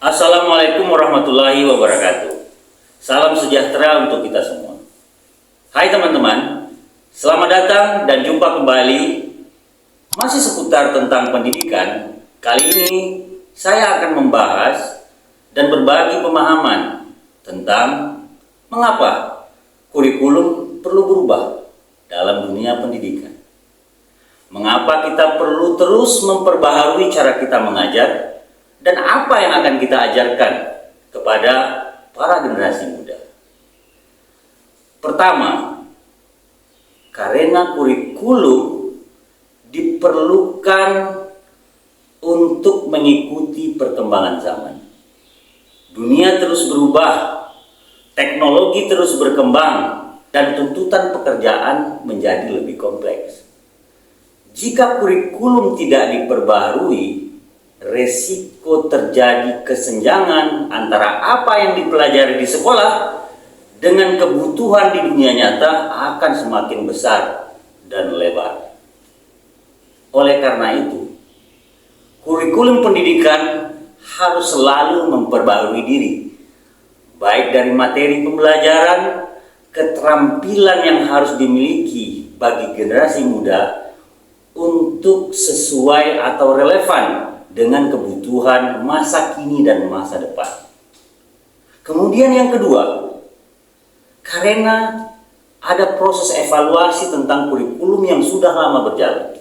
Assalamualaikum warahmatullahi wabarakatuh. Salam sejahtera untuk kita semua. Hai teman-teman, selamat datang dan jumpa kembali. Masih seputar tentang pendidikan. Kali ini saya akan membahas dan berbagi pemahaman tentang mengapa kurikulum perlu berubah dalam dunia pendidikan. Mengapa kita perlu terus memperbaharui cara kita mengajar, dan apa yang akan kita ajarkan kepada para generasi muda. Pertama, karena kurikulum diperlukan untuk mengikuti perkembangan zaman. Dunia terus berubah, teknologi terus berkembang, dan tuntutan pekerjaan menjadi lebih kompleks. Jika kurikulum tidak diperbaharui, resiko terjadi kesenjangan antara apa yang dipelajari di sekolah dengan kebutuhan di dunia nyata akan semakin besar dan lebar. Oleh karena itu, kurikulum pendidikan harus selalu memperbarui diri, baik dari materi pembelajaran, keterampilan yang harus dimiliki bagi generasi muda untuk sesuai atau relevan dengan kebutuhan masa kini dan masa depan. Kemudian yang kedua, karena ada proses evaluasi tentang kurikulum yang sudah lama berjalan,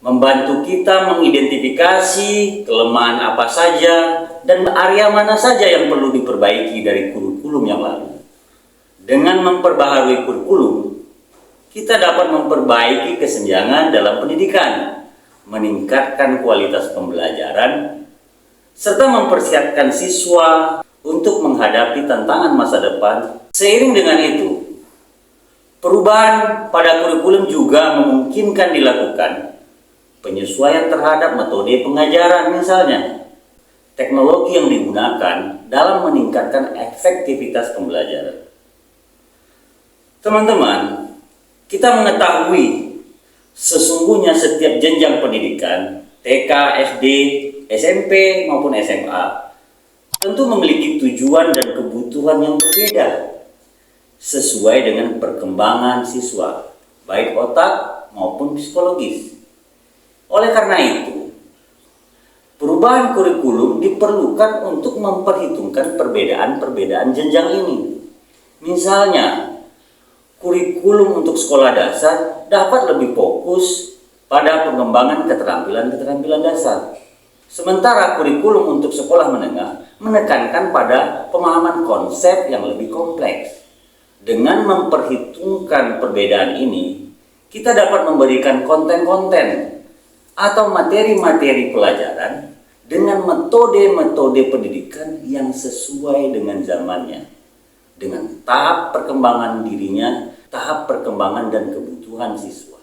membantu kita mengidentifikasi kelemahan apa saja dan area mana saja yang perlu diperbaiki dari kurikulum yang lalu. Dengan memperbaharui kurikulum, kita dapat memperbaiki kesenjangan dalam pendidikan, meningkatkan kualitas pembelajaran, serta mempersiapkan siswa untuk menghadapi tantangan masa depan. Seiring dengan itu, perubahan pada kurikulum juga memungkinkan dilakukan penyesuaian terhadap metode pengajaran, misalnya teknologi yang digunakan dalam meningkatkan efektivitas pembelajaran. Teman-teman, kita mengetahui sesungguhnya setiap jenjang pendidikan, TK, SD, SMP maupun SMA, tentu memiliki tujuan dan kebutuhan yang berbeda sesuai dengan perkembangan siswa, baik otak maupun psikologis. Oleh karena itu, perubahan kurikulum diperlukan untuk memperhitungkan perbedaan-perbedaan jenjang ini. Misalnya, kurikulum untuk sekolah dasar dapat lebih fokus pada pengembangan keterampilan-keterampilan dasar. Sementara kurikulum untuk sekolah menengah menekankan pada pemahaman konsep yang lebih kompleks. Dengan memperhitungkan perbedaan ini, kita dapat memberikan konten-konten atau materi-materi pelajaran dengan metode-metode pendidikan yang sesuai dengan zamannya, dengan tahap perkembangan dirinya, tahap perkembangan dan kebutuhan siswa.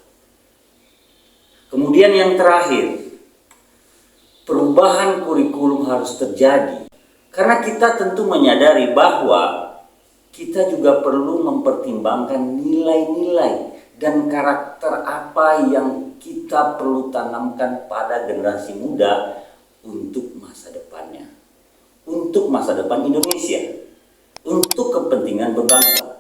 Kemudian yang terakhir, perubahan kurikulum harus terjadi karena kita tentu menyadari bahwa kita juga perlu mempertimbangkan nilai-nilai dan karakter apa yang kita perlu tanamkan pada generasi muda untuk masa depannya, untuk masa depan Indonesia, untuk kepentingan berbangsa.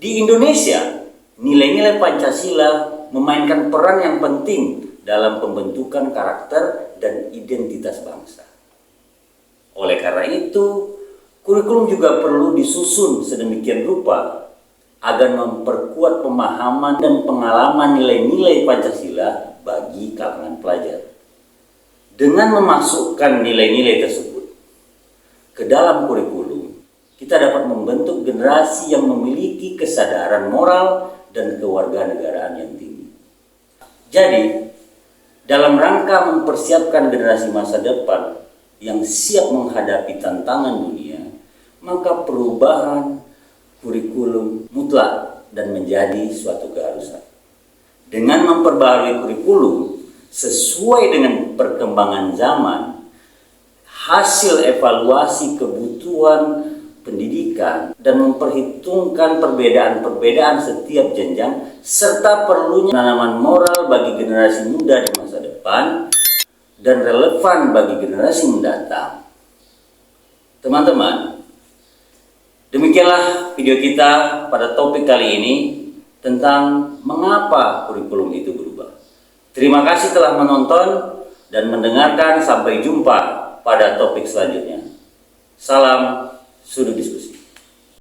Di Indonesia, nilai-nilai Pancasila memainkan peran yang penting dalam pembentukan karakter dan identitas bangsa. Oleh karena itu, kurikulum juga perlu disusun sedemikian rupa agar memperkuat pemahaman dan pengalaman nilai-nilai Pancasila bagi kalangan pelajar. Dengan memasukkan nilai-nilai tersebut ke dalam kurikulum, kita dapat membentuk generasi yang memiliki kesadaran moral dan kewarganegaraan yang tinggi. Jadi, dalam rangka mempersiapkan generasi masa depan yang siap menghadapi tantangan dunia, maka perubahan kurikulum mutlak dan menjadi suatu keharusan. Dengan memperbarui kurikulum sesuai dengan perkembangan zaman, hasil evaluasi kebutuhan pendidikan dan memperhitungkan perbedaan-perbedaan setiap jenjang serta perlunya penanaman moral bagi generasi muda di masa depan, dan relevan bagi generasi mendatang. Teman-teman, demikianlah video kita pada topik kali ini tentang mengapa kurikulum itu berubah. Terima kasih telah menonton dan mendengarkan. Sampai jumpa pada topik selanjutnya. Salam Sudut Diskusi.